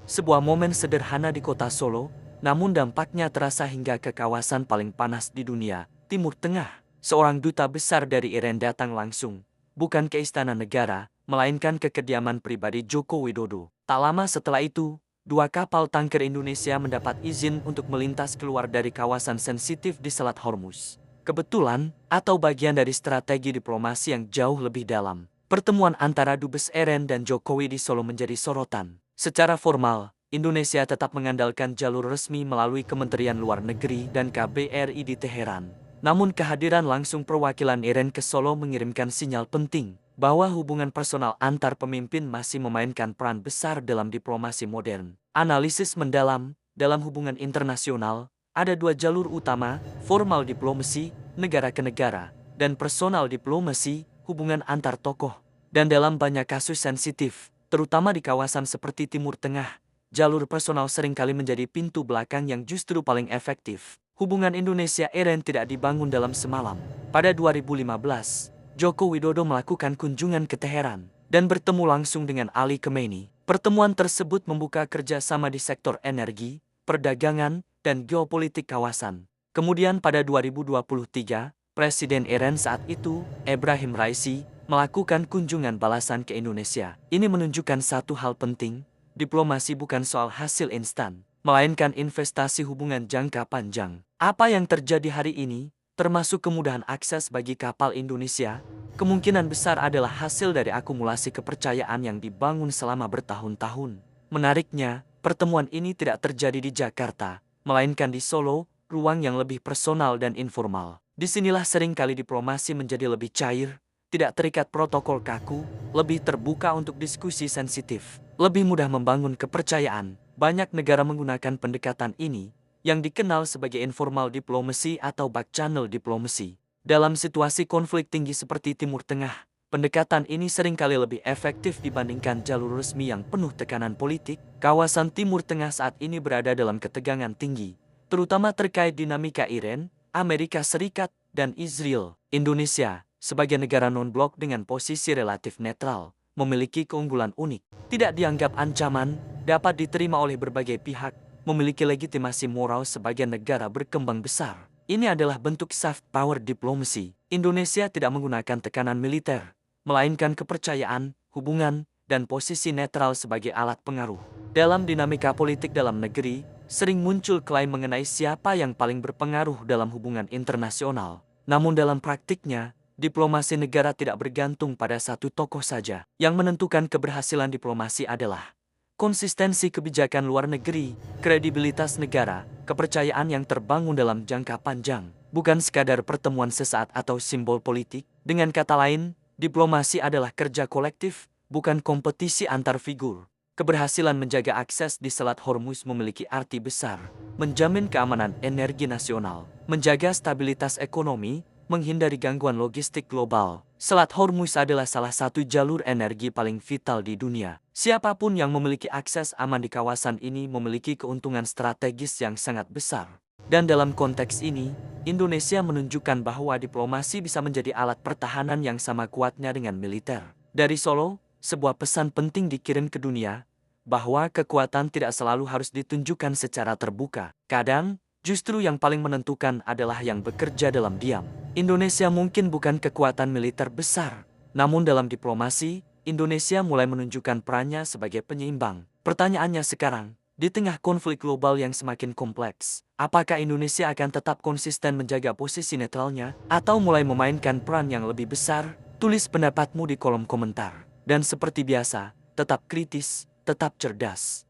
Sebuah momen sederhana di kota Solo, namun dampaknya terasa hingga ke kawasan paling panas di dunia, Timur Tengah. Seorang duta besar dari Iran datang langsung, bukan ke istana negara, melainkan ke kediaman pribadi Joko Widodo. Tak lama setelah itu, dua kapal tanker Indonesia mendapat izin untuk melintas keluar dari kawasan sensitif di Selat Hormuz. Kebetulan, atau bagian dari strategi diplomasi yang jauh lebih dalam, pertemuan antara Dubes Eren dan Jokowi di Solo menjadi sorotan. Secara formal, Indonesia tetap mengandalkan jalur resmi melalui Kementerian Luar Negeri dan KBRI di Teheran. Namun kehadiran langsung perwakilan Iran ke Solo mengirimkan sinyal penting bahwa hubungan personal antar pemimpin masih memainkan peran besar dalam diplomasi modern. Analisis mendalam, dalam hubungan internasional, ada dua jalur utama, formal diplomasi, negara ke negara, dan personal diplomasi, hubungan antar tokoh. Dan dalam banyak kasus sensitif, terutama di kawasan seperti Timur Tengah, jalur personal seringkali menjadi pintu belakang yang justru paling efektif. Hubungan Indonesia-Iran tidak dibangun dalam semalam. Pada 2015, Joko Widodo melakukan kunjungan ke Teheran dan bertemu langsung dengan Ali Khamenei. Pertemuan tersebut membuka kerjasama di sektor energi, perdagangan, dan geopolitik kawasan. Kemudian pada 2023, Presiden Iran saat itu, Ebrahim Raisi, melakukan kunjungan balasan ke Indonesia. Ini menunjukkan satu hal penting, diplomasi bukan soal hasil instan, melainkan investasi hubungan jangka panjang. Apa yang terjadi hari ini, termasuk kemudahan akses bagi kapal Indonesia, kemungkinan besar adalah hasil dari akumulasi kepercayaan yang dibangun selama bertahun-tahun. Menariknya, pertemuan ini tidak terjadi di Jakarta, melainkan di Solo, ruang yang lebih personal dan informal. Disinilah seringkali diplomasi menjadi lebih cair, tidak terikat protokol kaku, lebih terbuka untuk diskusi sensitif, lebih mudah membangun kepercayaan. Banyak negara menggunakan pendekatan ini, yang dikenal sebagai informal diplomasi atau back channel diplomasi. Dalam situasi konflik tinggi seperti Timur Tengah, pendekatan ini seringkali lebih efektif dibandingkan jalur resmi yang penuh tekanan politik. Kawasan Timur Tengah saat ini berada dalam ketegangan tinggi, terutama terkait dinamika Iran, Amerika Serikat, dan Israel. Indonesia, sebagai negara non-blok dengan posisi relatif netral, memiliki keunggulan unik. Tidak dianggap ancaman, dapat diterima oleh berbagai pihak, memiliki legitimasi moral sebagai negara berkembang besar. Ini adalah bentuk soft power diplomasi. Indonesia tidak menggunakan tekanan militer, melainkan kepercayaan, hubungan, dan posisi netral sebagai alat pengaruh. Dalam dinamika politik dalam negeri, sering muncul klaim mengenai siapa yang paling berpengaruh dalam hubungan internasional. Namun dalam praktiknya, diplomasi negara tidak bergantung pada satu tokoh saja. Yang menentukan keberhasilan diplomasi adalah konsistensi kebijakan luar negeri, kredibilitas negara, kepercayaan yang terbangun dalam jangka panjang, bukan sekadar pertemuan sesaat atau simbol politik. Dengan kata lain, diplomasi adalah kerja kolektif, bukan kompetisi antar figur. Keberhasilan menjaga akses di Selat Hormuz memiliki arti besar, menjamin keamanan energi nasional, menjaga stabilitas ekonomi, menghindari gangguan logistik global. Selat Hormuz adalah salah satu jalur energi paling vital di dunia. Siapapun yang memiliki akses aman di kawasan ini memiliki keuntungan strategis yang sangat besar. Dan dalam konteks ini, Indonesia menunjukkan bahwa diplomasi bisa menjadi alat pertahanan yang sama kuatnya dengan militer. Dari Solo, sebuah pesan penting dikirim ke dunia, bahwa kekuatan tidak selalu harus ditunjukkan secara terbuka. Kadang, justru yang paling menentukan adalah yang bekerja dalam diam. Indonesia mungkin bukan kekuatan militer besar, namun dalam diplomasi, Indonesia mulai menunjukkan perannya sebagai penyeimbang. Pertanyaannya sekarang, di tengah konflik global yang semakin kompleks, apakah Indonesia akan tetap konsisten menjaga posisi netralnya, atau mulai memainkan peran yang lebih besar? Tulis pendapatmu di kolom komentar. Dan seperti biasa, tetap kritis, tetap cerdas.